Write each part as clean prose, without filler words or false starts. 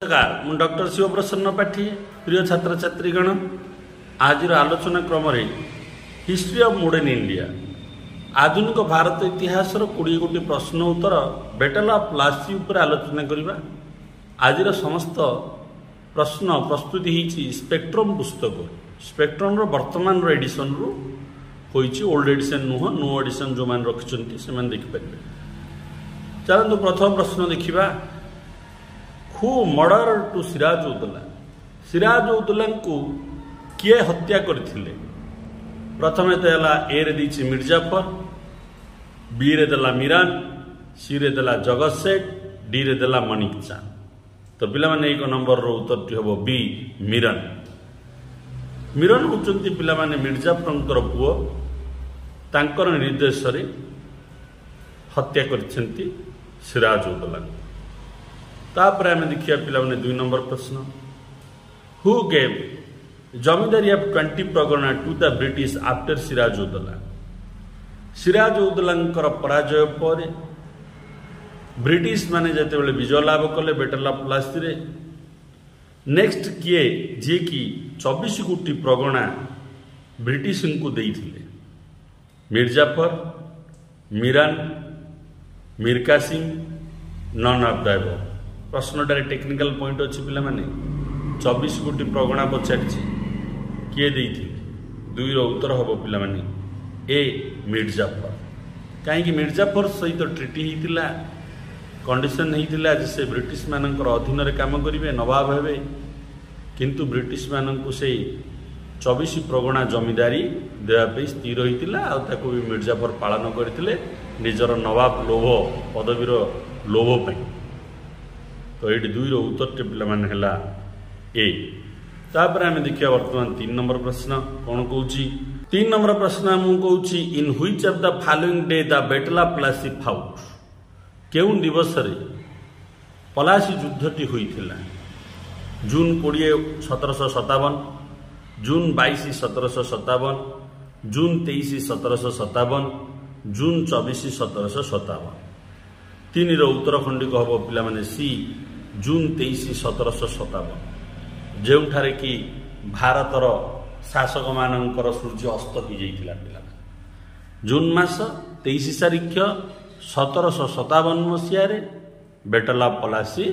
नमस्कार मु डॉक्टर शिवप्रसन्न पाठी प्रिय छात्र छात्रीगण आज आलोचना क्रम हिस्ट्री ऑफ मॉडर्न इंडिया आधुनिक भारत इतिहास 20 गोटी प्रश्न उत्तर बैटल ऑफ प्लासी उपर आलोचना करवा। आज समस्त प्रश्न प्रस्तुति होती स्पेक्ट्रम पुस्तक स्पेक्ट्रम वर्तमान एडिशन रु होइछि ओल्ड एडिशन नुह न्यू एडिशन जो मान रखिछन्ति से मान देखि परिबे। चलନ୍ତୁ प्रथम प्रश्न देखिबा। Who murder to Sirajuddaulah Sirajuddaulah को किए हत्या करथिले? प्रथम ए रे दी मिर्जाफर, बी रे देला मीरान, सी रे देला जगत सेठ, डी रे देला मणिक चांद। तो पिला माने 1 नंबर रो उत्तर हबो बी मीरान। मीरान होचंती पिला माने मिर्जाफरंकर पुओ तांकर निर्देश रे हत्या करछंती सिराजुद्दौला। तापर आम देखिए पिला 2 नंबर प्रश्न। Who gave zamindari of 20 Pargana to the British after Sirajuddaula? Sirajuddaula पराजय पर ब्रिटिश माने जते बेले विजय लाभ कले बैटल ऑफ प्लासी रे नेक्स्ट किए जे कि 24 गोटी प्रगणा ब्रिटिश को देइथिले? Mirjafar, Miran, Mir Qasim, none of the above. प्रश्नटार टेक्निकल पॉइंट अच्छी पिला माने 24 गोटी प्रगणा पचारि किए देइथिले? 2 रो उत्तर हबो पिला माने ए मिर्जाफर। कहीं मिर्जाफर सहित ट्रिटी होता कंडीशन होता से ब्रिटिश मानकर अधीन रे काम करेंगे, नवाब हेबे, किंतु ब्रिटिश मानक से 24 प्रगणा जमींदारी देवाई स्थिर होता आको भी मिर्जाफर पालन करते निजर नवाब लोभ पदवीर लोभ पाई। तो ये 2 रो उत्तर पिला माने हला ए। तापर आम देखिए वर्तमान 3 नंबर प्रश्न कौन कौन। 3 नंबर प्रश्न आम कौन in which of the following day the battle of Plassey fought? केउन दिवस रे पलासी युद्धटी होइथिला? जून 20 1757, जून 22 1757, जून 23 1757, जून 24 1757। 3 रो उत्तर खंडिक हम पिला माने सी जून 23 1757 जोठारे कि भारतर शासक मानकर सूर्य अस्त हो जाइथिला पिला। जून मास 23 तारिख 1757 मसीह रे बैटल ऑफ प्लासी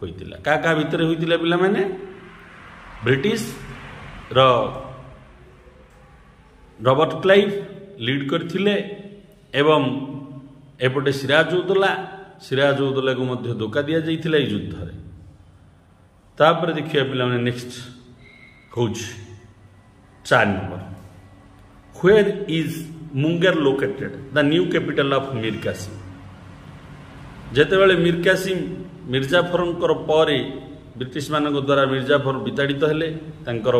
होइतिला। का भितर होइतिला पिला माने? ब्रिटिश रो रॉबर्ट क्लाइव लीड करथिले एवं एपटे सिराजुद्दौला को मध्य धोखा दि जाइथिला ए युद्ध रे। तापर देखिए पिला माने नेक्स्ट होच 4 number. Where is Munger located the new capital of Mir Qasim? जेते बेले मीर कासिम मिर्जाफरंकर परे ब्रिटिश मानक द्वारा मिर्जाफर विताड़ित हेले तांकर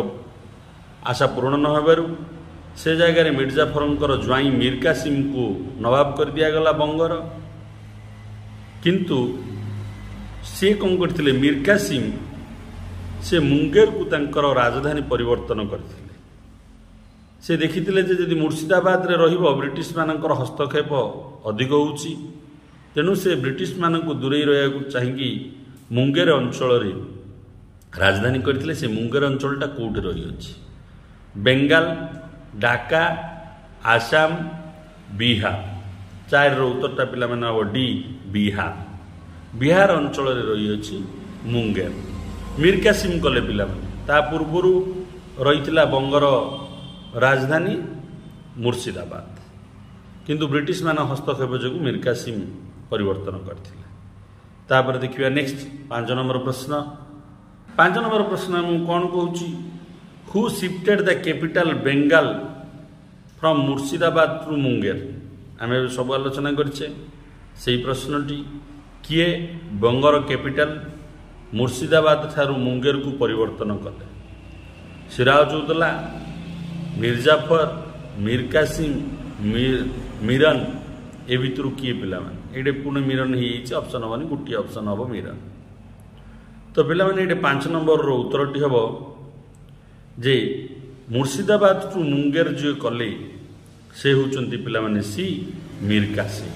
आशा पूर्ण न होबारु से जगह रे मिर्जाफरंकर ज्वाई मीर कासिम को नवाब कर दिया गला बंगर। किंतु से कौन करथिले? मीर कासिम से मुंगेर को तांकर राजधानी परिवर्तन करथिले। से देखिथिले जे यदि मुर्शिदाबाद रे रहिबो ब्रिटिश मानकर हस्तक्षेप अधिक होउची, तेणु से ब्रिटिश मानक दूरे रहिया चाहिए मुंगेर अंचल रे राजधानी करथिले। से मुंगेर अंचलटा कोउठ रही अछि? बेंगाल, ढाका, आसाम, बिहार। 4 रो उत्तरटा पिला माने हो डी बिहार। बिहार अंचल रे रही अछि मुंगेर। मीर कासिम कले पिला माने ता पूर्वरु रहिथिला बंगर राजधानी मुर्शिदाबाद, किंतु ब्रिटिश मान हस्तक्षेप जो मीर कासिम परिवर्तन करथिले। तापर देखिए नेक्स्ट 5 नंबर प्रश्न। 5 नंबर प्रश्न हम कौन कहूँ? Who shifted the capital Bengal from Murshidabad to Munger? आम सब आलोचना करछे से प्रश्नटी किए बंगर कैपिटल मुर्शिदाबाद ठारू मुंगेर को परिवर्तन कले? सिराजुद्दौला, मिर्जाफर, मीर कासिम, मीरान ए भितर किए पिला माने? ये पुणे मीरान ही ऑप्शन हम गोटे ऑप्शन हम मीरान। तो पिला माने ये 5 नंबर रो उत्तरटी हम जे मुर्शिदाबाद टू मुंगेर जो कले से होचंती पिला माने सी मीर कासिम।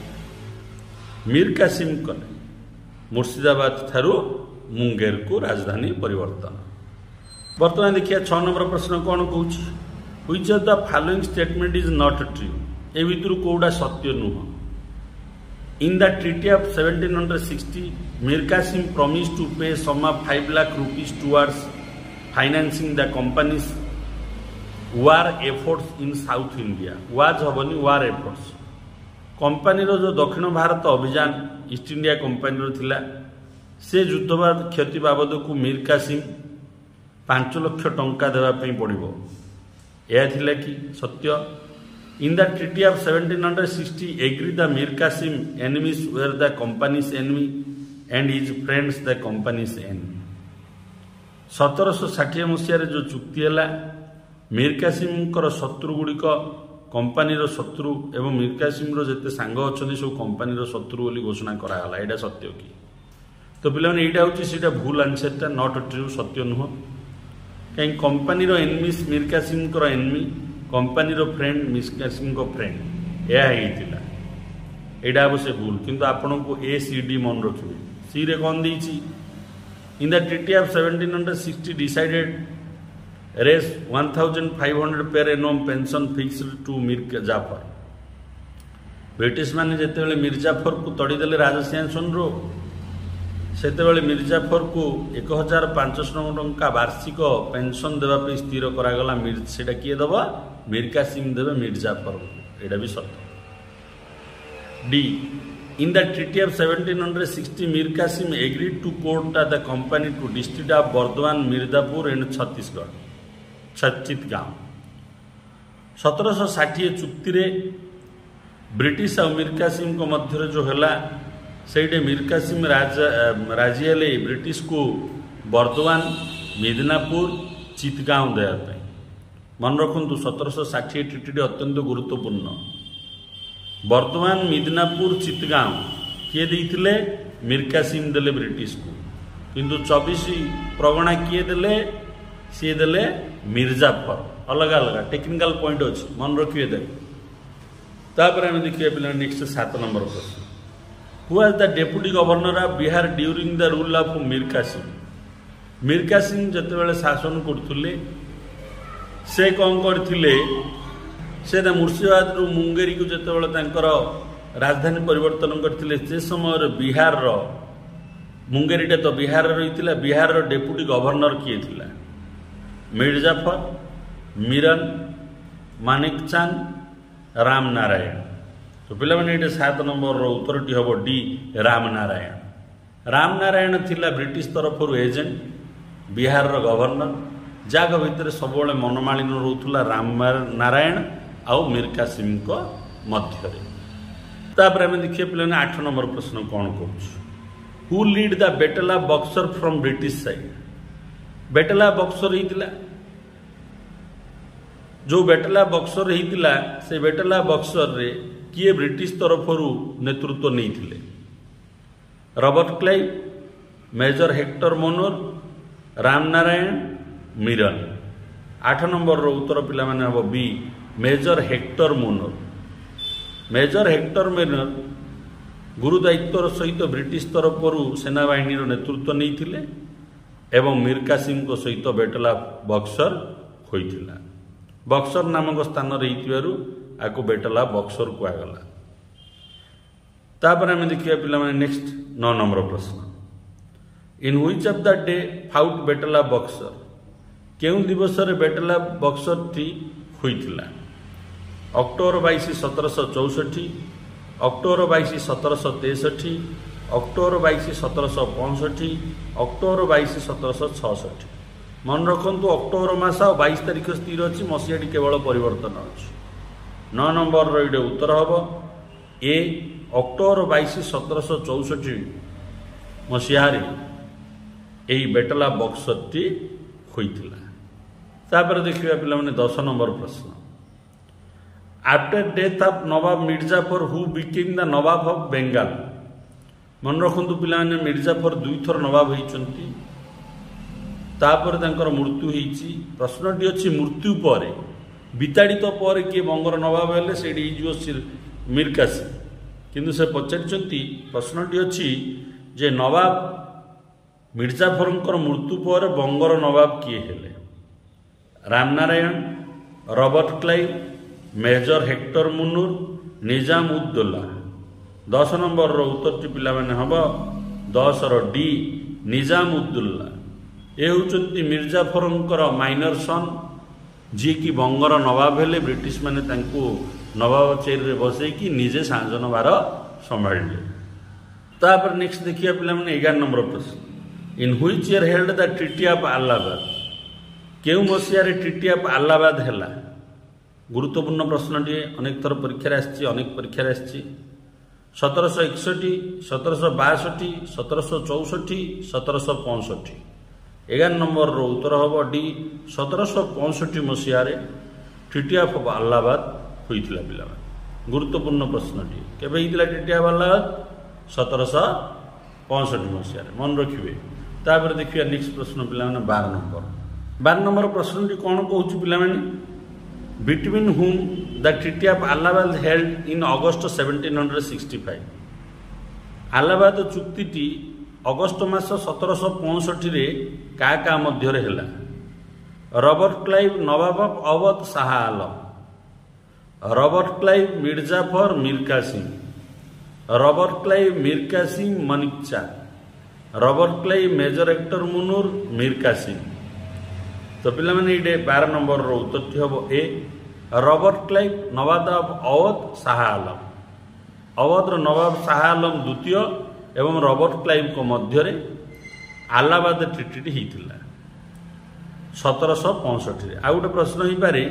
मीर कासिम कले मुर्शिदाबाद ठारू मुंगेर को राजधानी परिवर्तन। बर्तमान देखिए 6 नंबर प्रश्न कौन कहूँ, which of the following statement is not true, ए भितर कौटा सत्य नुह। In the treaty of 1760 Mir Qasim promise to pay sum of 5 lakh rupees towards financing the company's war efforts in south India. वाज हबनी वार एफर्ट्स, कंपानी जो दक्षिण भारत अभियान ईस्ट इंडिया कंपानी थिला, से युद्धवाद क्षति बाबद को मीर कासिम 5 लाख टंका देवाई पड़ो, यह थिला कि सत्य। In the treaty of 1760 agree the Mir Qasim enemies were the company's enemy and his friends the company's enemy. 1760 मसीह जो चुक्ति है, मीर कासिम शत्रु गुड़िक कंपानीर शत्रु एवं मीर कासिम जिते सांग अच्छा सब कंपानीर शत्रु बोली घोषणा कराला। यहाँ सत्य कि? तो पे यहाँ हूँ भूल आंसरटा, नॉट ट्रू, सत्य नुह। कहीं कंपानीर एनिमीज मीर कासिम एनिमी, कंपानीर फ्रेंड मीर कासिम फ्रेंड, यह यहाँ से भूल। किंतु आपण को ए सी डी मन रखिए। सी रे कौन देती, in the treaty of 1760 decided रेस 1500 per annum pension fixed to Mir Jafar. British माने जेतेबेले मीर जाफर को तड़ीदेले राजसिंहासन रो, सेतेबेले मीर जाफर को 1500 टंका वार्षिक पेंशन देवाई स्थिर करागला। सेटा किए दबा, मीर कासिम देवे मीर जाफर को, यहाँ भी सत्य। D, in the treaty of 1760 Mir Qasim agreed to court the company to district of Burdwan, Mirzapur and Chhattisgarh Chhattisgaon. 1760 चुक्ति रे ब्रिटिश और मीर कासिम को मध्य जो है से मीर कासिम राजी हेले ब्रिटिश को बर्दवान, मिदनापुर, चितगांव देवाई। मन रखु 1760 ट्रिटी अत्यंत गुरुत्वपूर्ण। बर्दवान, मिदनापुर, चितगांव किए देइथिले, मीर कासिम देले ब्रिटिश को, किंतु 24 प्रगणा किए देले, सी देले मीर जाफर। अलग अलग टेक्निकल पॉइंट अच्छी, मन रखिए देख। तापर आम देखिए पे नेक्स्ट 7 नंबर प्रश्न, who was the deputy governor of Bihar during the rule of Mir Qasim. Mir Qasim जितेबाला शासन करते से कौन करते, से मुर्शिदाबाद रु मुंगेरी को जितेबाला राजधानी परिवर्तन करते, से समय बिहार मुंगेरीटा तो बिहार रही, बिहार डेप्यूटी गवर्नर किए थिला, मीर जाफर, मीरन, मानिक चांद, राम नारायण। तो पे 7 नंबर उत्तरटी हम डी, राम नारायण। राम नारायण थिला ब्रिटिश तरफ एजेंट, बिहार गवर्नर, जहाँ भितर सब मनमालिन रोला राम नारायण आउ मीर कासिम मध्य। आम देखिए पे 8 नंबर प्रश्न कौन कहूँ, who lead the battle of Buxar from British side. Battle of Buxar होता, जो बैटल ऑफ बक्सर होता, से बैटल ऑफ बक्सर रे किए ब्रिटिश तरफ नेतृत्व नहीं थिले, Robert Clive, major Hector Munro, Ram Narayan, Miran. 8 number उत्तर पिला हम B, major Hector Munro. Major Hector Munro गुरुदायित्वर सहित ब्रिटिश तरफ सेनाबाहिनी नेतृत्व नहीं थिले एवं मीर कासिम को सहित बैटल ऑफ बक्सर होइथिला। बक्सर नामक स्थान रही बैटल ऑफ बक्सर कहगला। तापर आम देखिए पे नेक्स्ट 9 नंबर प्रश्न, in which of the day fought battle of Buxar. केउं दिवस रे बैटल ऑफ बक्सर टी होइथिला, अक्टोबर 22 1764, अक्टोबर 22 1763, अक्टोबर 22 1765, अक्टोबर 22 1766। मन रखु अक्टोबर मास 22 तारीख स्थिर अच्छी, मसीहाटी केवल परिवर्तन अच्छी। 9 नंबर ये उत्तर हम ए, अक्टोबर 22 1764 मसीह यही बैटल ऑफ बक्सर टी होइथिला। तापर देखिए पे 10 नंबर प्रश्न, after death of Nawab Mir Jafar who became the Nawab of Bengal. मन रखु पे मिर्जाफर 2 थर नवाब होती, तापर तांकर मृत्यु होती। प्रश्नटी अच्छी मृत्यु पर विताड़ित पर किए बंगर नवाब हेले से मीर कासिम, किंतु से पचारि प्रश्नटी अच्छी जे नवाब ମିର୍ଜାଫରଙ୍କର ମୃତ୍ୟୁ ପରେ ବଙ୍ଗର ନବାବ କିଏ ହେଲେ? Ramnarayan, Robert Clive, major Hector Munro, Nizam Uddaula. 10 ନମ୍ବରର ଉତ୍ତରଟି ପିଲାମାନେ ହେବ 10ର ଡି ନିଜାମ ଉଦ୍ଦୌଲା। ଏ ହେଉଛନ୍ତି ମିର୍ଜାଫରଙ୍କର ମାଇନର ସନ୍, ଯିଏକି ବଙ୍ଗର ନବାବ ହେଲେ। ବ୍ରିଟିଶ ମାନେ ତାଙ୍କୁ ନବାବ ଚେୟାରରେ ବସେଇକି ନିଜେ ଶାସନଭାର ସମ୍ଭାଳିଲେ। ତାପରେ ନେକ୍ସଟ ଦେଖିବା ପିଲାମାନେ 11 ନମ୍ବର ପ୍ରଶ୍ନ। In which year held the treaty of Allahabad? କେଉଁ ମସିହାରେ ଟ୍ରିଟି ଅଫ୍ ଆହ୍ଲାବାଦ ହେଲା? ଗୁରୁତ୍ୱପୂର୍ଣ୍ଣ ପ୍ରଶ୍ନଟିଏ, ଅନେକ ଥର ପରୀକ୍ଷାରେ ଆସିଛି, ଅନେକ ପରୀକ୍ଷାରେ ଆସିଛି। 1761, 1762, 1764, 1765। 11 ନମ୍ବରର ଉତ୍ତର ହେବ ଡି 1765 ମସିହାରେ ଟ୍ରିଟି ଅଫ୍ ଆହ୍ଲାବାଦ ହୋଇଥିଲା ପିଲାମାନେ। ଗୁରୁତ୍ୱପୂର୍ଣ୍ଣ ପ୍ରଶ୍ନଟିଏ, କେବେ ହେଇଥିଲା ଟ୍ରିଟି ଅଫ୍ ଆହ୍ଲାବାଦ? 1765 ମସିହାରେ, ମନେ ରଖିବେ। ତାପରେ ଦେଖିବା ନେକ୍ସଟ ପ୍ରଶ୍ନ ପିଲାମାନେ 12 ନମ୍ବର। 12 ନମ୍ବର ପ୍ରଶ୍ନଟି କ'ଣ କହୁଛି ପିଲାମାନେ? Between whom the treaty of Allahabad held in August 1765। Allahabad ଚୁକ୍ତିଟି ଅଗଷ୍ଟ ମାସ 1765ରେ କାହା ମଧ୍ୟରେ ହେଲା? ରବର୍ଟ କ୍ଲାଇଭ୍ ନବାବ Awadh Shah Alam, Robert Clive Mirjafar Mir Qasim, Robert Clive Mir Qasim ମନିକଚା, Robert Clive major Hector Munro Mir Qasim. ତ ପିଲାମାନେ ଏଇଟା 12 ନମ୍ବରର ଉତ୍ତରଟି ହେବ ଏ ରବର୍ଟ କ୍ଲାଇଭ୍ ନବାବ ଅବଧ ଶାହା ଆଲମ। ଅବଧର ନବାବ ଶାହା ଆଲମ ଦ୍ୱିତୀୟ ଏବଂ ରବର୍ଟ କ୍ଲାଇଭ୍ଙ୍କ ମଧ୍ୟରେ ଆହ୍ଲାବାଦ ଟ୍ରିଟିଟି ହେଇଥିଲା 1765ରେ। ଆଉ ଗୋଟେ ପ୍ରଶ୍ନ ହେଇପାରେ,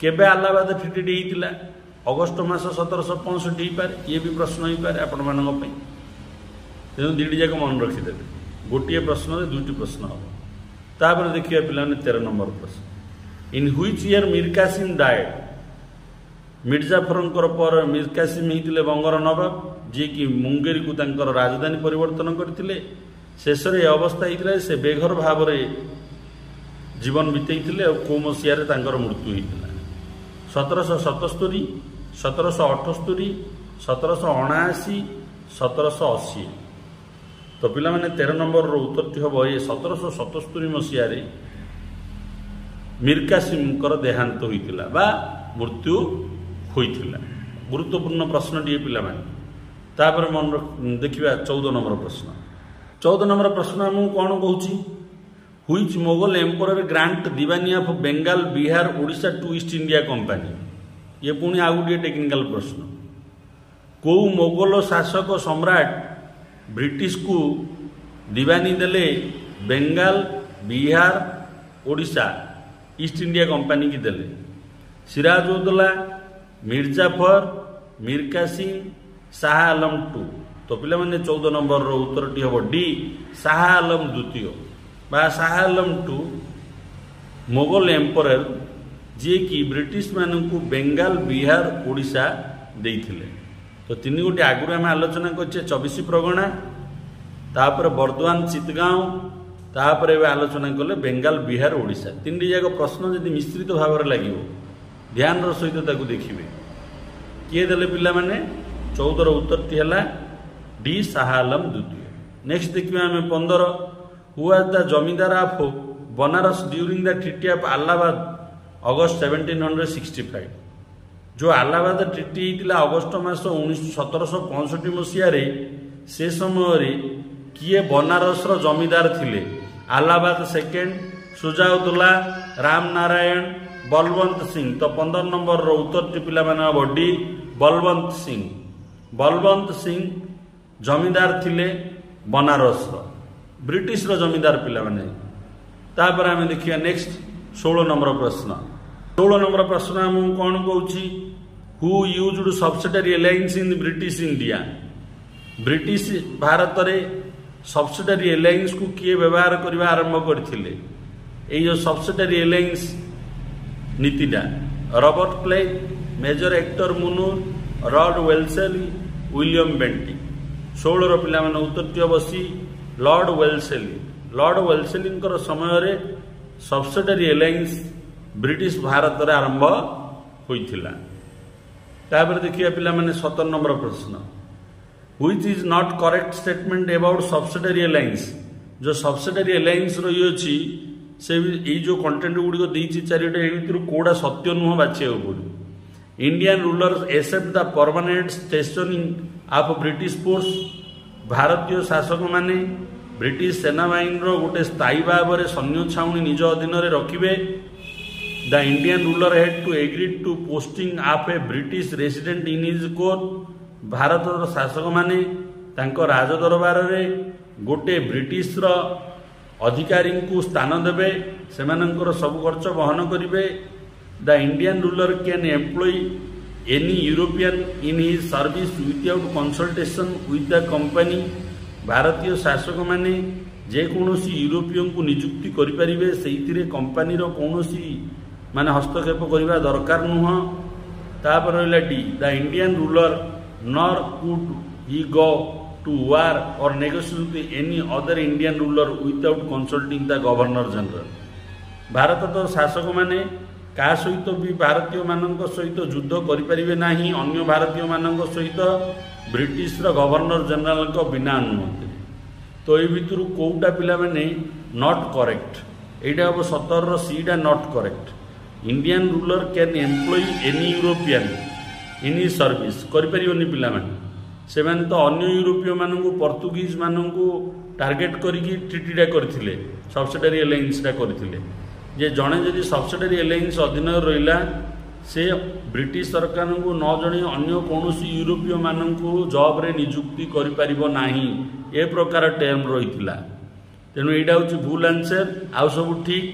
କେବେ ଆହ୍ଲାବାଦ ଟ୍ରିଟିଟି ହେଇଥିଲା? ଅଗଷ୍ଟ ମାସ 1765 ହେଇପାରେ, ଇଏ ବି ପ୍ରଶ୍ନ ହେଇପାରେ ଆପଣମାନଙ୍କ ପାଇଁ। ତେଣୁ ଦୁଇଟି ଯାକ ମନେ ରଖିଦେବେ, ଗୋଟିଏ ପ୍ରଶ୍ନରେ ଦୁଇଟି ପ୍ରଶ୍ନ ହେବ। ତାପରେ ଦେଖିବା ପିଲାମାନେ 13 ନମ୍ବର ପ୍ରଶ୍ନ। In which year Mir Qasim died? ମିର୍ଜାଫରଙ୍କର ପରେ ମୀର କାସିମ ହେଇଥିଲେ ବଙ୍ଗର ନବାବ, ଯିଏକି ମୁଙ୍ଗେରୀକୁ ତାଙ୍କର ରାଜଧାନୀ ପରିବର୍ତ୍ତନ କରିଥିଲେ। ଶେଷରେ ଏ ଅବସ୍ଥା ହେଇଥିଲା ସେ ବେଘର ଭାବରେ ଜୀବନ ବିତେଇଥିଲେ। ଆଉ କେଉଁ ମସିହାରେ ତାଙ୍କର ମୃତ୍ୟୁ ହେଇଥିଲା? 1777, 1778, 1779, 1780। ତ ପିଲାମାନେ 13 ନମ୍ବରର ଉତ୍ତରଟି ହେବ ଏ 1777 ମସିହାରେ ମୀର କାସିମଙ୍କର ଦେହାନ୍ତ ହୋଇଥିଲା ବା ମୃତ୍ୟୁ ହୋଇଥିଲା। ଗୁରୁତ୍ୱପୂର୍ଣ୍ଣ ପ୍ରଶ୍ନଟିଏ ପିଲାମାନେ। ତାପରେ ଦେଖିବା 14 ନମ୍ବର ପ୍ରଶ୍ନ। 14 ନମ୍ବର ପ୍ରଶ୍ନ ଆମକୁ କ'ଣ କହୁଛି? Which Mughal emperor grant diwani of Bengal, Bihar, Odisha to East India company? ଇଏ ପୁଣି ଆଉ ଗୋଟିଏ ଟେକ୍ନିକାଲ ପ୍ରଶ୍ନ। କେଉଁ ମୋଗଲ ଶାସକ ସମ୍ରାଟ ବ୍ରିଟିଶକୁ ଦିୱାନୀ ଦେଲେ Bengal, Bihar, Odisha East India company କି ଦେଲେ? ସିରାଜ ଉଦ୍ଦୌଲା, ମିର୍ଜାଫର, ମୀର କାସିମ, ଶାହା ଆଲମ ଟୁ। ତ ପିଲାମାନେ 14 ନମ୍ବରର ଉତ୍ତରଟି ହେବ ଡି ଶାହା ଆଲମ ଦ୍ୱିତୀୟ ବା ଶାହା ଆଲମ ଟୁ ମୋଗଲ ଏମ୍ପରର, ଯିଏକି ବ୍ରିଟିଶ ମାନଙ୍କୁ ବେଙ୍ଗାଲ, ବିହାର, ଓଡ଼ିଶା ଦେଇଥିଲେ। ତ ତିନି ଗୋଟି ଆଗରୁ ଆମେ ଆଲୋଚନା କରିଛେ 24 ପ୍ରଗଣା, ତାପରେ ବର୍ଦ୍ଧମାନ, ଚିତଗାଁव, ତାପରେ ଏବେ ଆଲୋଚନା କଲେ ବେଙ୍ଗାଲ, ବିହାର, ଓଡ଼ିଶା। ତିନିଟି ଯାକ ପ୍ରଶ୍ନ ଯଦି ମିଶ୍ରିତ ଭାବରେ ଲାଗିବ, ଧ୍ୟାନର ସହିତ ତାକୁ ଦେଖିବେ। କିଏ ଦେଲେ ପିଲାମାନେ? 14ର ଉତ୍ତରଟି ହେଲା ଡି ଶାହା ଆଲମ ଦ୍ୱିତୀୟ। ନେକ୍ସଟ ଦେଖିବା ଆମେ 15। Who was the zamindar of Banaras during the treaty of Allahabad August 1765? ଯେଉଁ ଆହ୍ଲାବାଦ ଟ୍ରିଟି ହେଇଥିଲା ଅଗଷ୍ଟ ମାସ 1765 ମସିହାରେ, ସେ ସମୟରେ କିଏ ବନାରସର ଜମିଦାର ଥିଲେ? ଆହ୍ଲାବାଦ ସେକେଣ୍ଡ, ସୁଜାଉଦ୍ଦୌଲା, ରାମନାରାୟଣ, ବଲବନ୍ତ ସିଂ। ତ 15 ନମ୍ବରର ଉତ୍ତରଟି ପିଲାମାନେ ହେବ ଡି ବଲବନ୍ତ ସିଂ। ବଲବନ୍ତ ସିଂ ଜମିଦାର ଥିଲେ ବନାରସର, ବ୍ରିଟିଶର ଜମିଦାର ପିଲାମାନେ। ତାପରେ ଆମେ ଦେଖିବା ନେକ୍ସଟ 16 ନମ୍ବର ପ୍ରଶ୍ନ। 16 ନମ୍ବର ପ୍ରଶ୍ନ ଆମକୁ କ'ଣ କହୁଛି? Who used subsidiary alliance in British India? British ଭାରତରେ ସବସିଡାରୀ ଏଲାଇନ୍ସକୁ କିଏ ବ୍ୟବହାର କରିବା ଆରମ୍ଭ କରିଥିଲେ? ଏଇ ଯେଉଁ ସବସିଡାରୀ ଏଲାଇନ୍ସ ନୀତିଟା, Robert Clive, major Hector Munro, lord Wellesley, William Bentinck. 16ର ପିଲାମାନେ ଉତ୍ତରଟି ହେବ ସି ଲର୍ଡ ୱେଲସେଲି। ଲର୍ଡ ୱେଲସେଲିଙ୍କର ସମୟରେ ସବସିଡାରୀ ଏଲାଇନ୍ସ ବ୍ରିଟିଶ ଭାରତରେ ଆରମ୍ଭ ହୋଇଥିଲା। ତାପରେ ଦେଖିବା ପିଲାମାନେ 17 ନମ୍ବର ପ୍ରଶ୍ନ। Which is not correct statement about subsidiary alliance? जो सब्सिडारी एलायंस रही से जो कंटेंट गुड़िक देती चारिटा भर कौटा सत्य नुह बाछा पड़ो Indian rulers accept the permanent stationing of British force भारतीय शासक माने ब्रिटिश सेनाबाहिनी गोटे स्थायी भाव में सैन्य छाउनी निज अधीन रखिए the Indian ruler had to agree to posting of a British resident in his court भारत शासक माने तांको राजदरबार रे गोटे ब्रिटिश अधिकारी को स्थान देवे सेमानंकर सब खर्च वहन करेंगे the Indian ruler can employ any European in his service without consultation with the company भारतीय शासक माने जेकोसी यूरोपीय को नियुक्ति करें से कंपानीर कौन माने हस्तक्षेप करने दरकार नुह तापर रहा D the Indian ruler nor could he go to war or negotiate with any other Indian ruler without consulting the governor general Bharat तो शासक माने क्या सहित भी भारतीय मानक सहित युद्ध करें ना अन्य भारतीय मानक सहित ब्रिटिश गवर्नर जनरल को बिना अनुमति तो ये भितर कौटा पिला माने नॉट करेक्ट यहाँ हम 17 सीटा not correct Indian ruler can employ any European in his service करें पिला से तो अन्य यूरोपीय मानू पर्तुगीज मानू टार्गेट करके ट्रिटीटा करते सब्सिडारी एलायंसटा करते जे जड़े जदि सब्सिडारी एलायंस अधीन रहा से ब्रिटिश सरकार को न जणे अन्य कौन यूरोपीय मानू जॉब रे नियुक्ति करें ए प्रकार टर्म रही तेणु यहाँ हूँ भूल आंसर आउ सब ठीक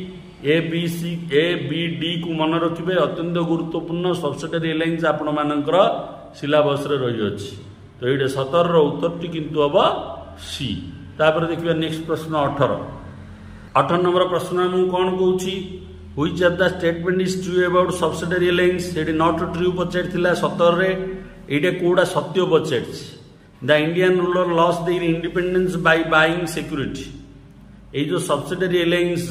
ए बी डी को मन रखिए अत्यंत गुरुत्वपूर्ण सब्सिडारी एलायंस आपण मानकर सिलेबस रे रही अछि तो ये 17 उत्तर टी किंतु हम सी तापर देखिए नेक्स्ट प्रश्न 18 नंबर प्रश्न मुझे कौन कहूँ which of the statement is true about subsidiary alliance ये नॉट ट्रू पचार 17 रे ये कौटा सत्य पचार the Indian ruler lose their independence by buying security ये जो सब्सिडारी एलायंस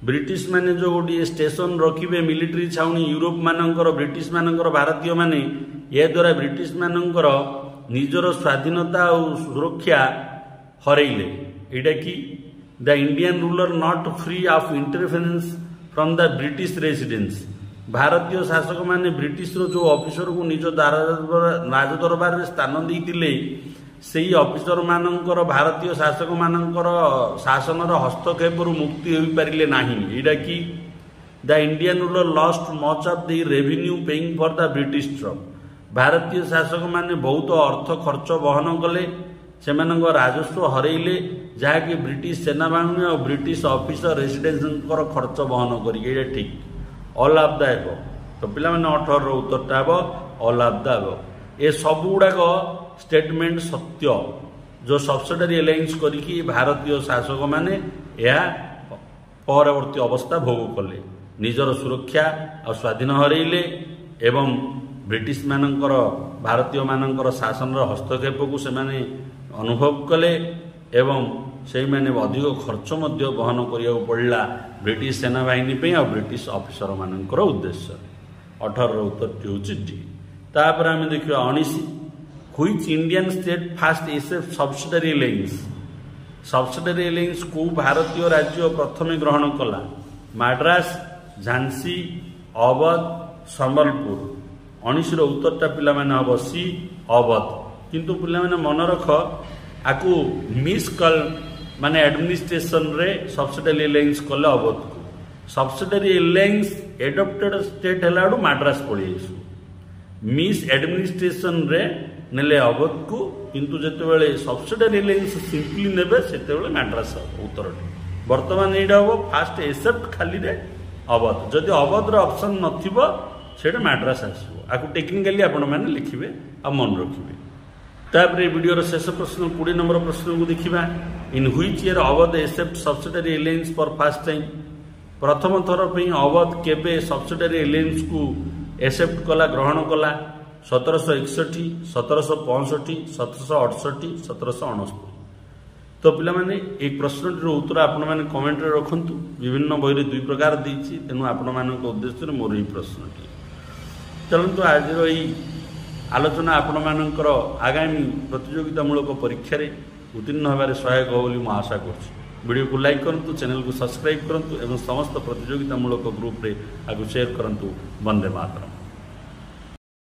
ब्रिटिश माने जो गोटे स्टेशन रखिए मिलिट्री छाउनी यूरोप मानकर ब्रिटिश मानकर भारतीय माने या द्वारा ब्रिटिश मानकर निजर स्वाधीनता और सुरक्षा हरइले एटा कि the Indian ruler not free of interference from the British residence भारतीय शासक माने ब्रिटिश रो जो ऑफिसर को निज राजदरबार में स्थान देते से ऑफिसर मानकर भारतीय शासक मानकर शासन हस्तक्षेप मुक्ति हो पारे ना यहाँ कि the Indian ruler lost much of the revenue paying for the British troop भारतीय शासक माने बहुत अर्थ खर्च वहन कले से राजस्व हरइले जहाँकि ब्रिटिश सेनाबाहिनी और ब्रिटिश ऑफिसर रेसिडेंट खर्च वहन करें ठीक ऑल ऑफ द एबव तो पिला माने 18 उत्तरटा हम ऑल ऑफ द एबव ए सब गुड़ाक स्टेटमेंट सत्य जो सब्सिडारी एलायंस करिकी भारतीय शासक माने यह परवर्ती अवस्था भोग कले निजर सुरक्षा और स्वाधीन हरइले एवं ब्रिटिश मानकर भारतीय मानकर शासन हस्तक्षेप को से अनुभव कले एवं से मैंने अधिक खर्च वहन करा पड़ा ब्रिटिश सेनाबाहिनी और ब्रिटिश ऑफिसर मानकर उद्देश्य 18 उत्तर हूँ डी तापर आम देखा 19 which Indian state first accept subsidiary alliance subsidiary alliance को भारतीय राज्य प्रथम ग्रहण कला माड्रास झांसी अवध संबलपुर 19 उत्तरटा पिला माने हम सी अवध किंतु पिला माने मन रख आकु मिस कल माने एडमिनिस्ट्रेशन रे सब्सिडारी एलायंस कले अवध को सब्सिडारी एलायंस एडप्टेड स्टेट है माड्रास पड़ी मिस एडमिनिस्ट्रेशन रे नेले अवध को किंतु जेतेबेले सब्सिडारी एलायंस सिंपली नेबे सेतेबेले माड्रास उत्तरटी वर्तमान एटा हम फास्ट एक्सेप्ट खाली रे अवध जदि अवध रो ऑप्शन नथिबो सेटा माड्रास आसो आकु टेक्निकली आपण माने लिखिबे आ मन रखिबे तापर वीडियो शेष प्रश्न 20 नंबर प्रश्न को देखिबा in which year Awadh accept subsidiary alliance for first time प्रथम थर पे अवध केबे सब्सिडारी एलायंस को एक्सेप्ट कला ग्रहण कला 1761 1765 1768 1769 तो पिला माने एक प्रश्न उत्तर आपण माने कमेंट रे रखंतु विभिन्न बही रे दुई प्रकार देछि तेनु आपण मानक उद्देश्य रे मोर ई प्रश्नटी चलंतु आज रो आलोचना आपण मानकर आगामी प्रतियोगितामूलक परीक्षा रे उत्तीर्ण होबारे सहायक हो बोली आशा करछि। वीडियो को लाइक करूँ, चैनल को सब्सक्राइब करूँ और समस्त प्रतियोगितामूलक ग्रुप रे आगु शेयर करूँ। वंदे मातरम।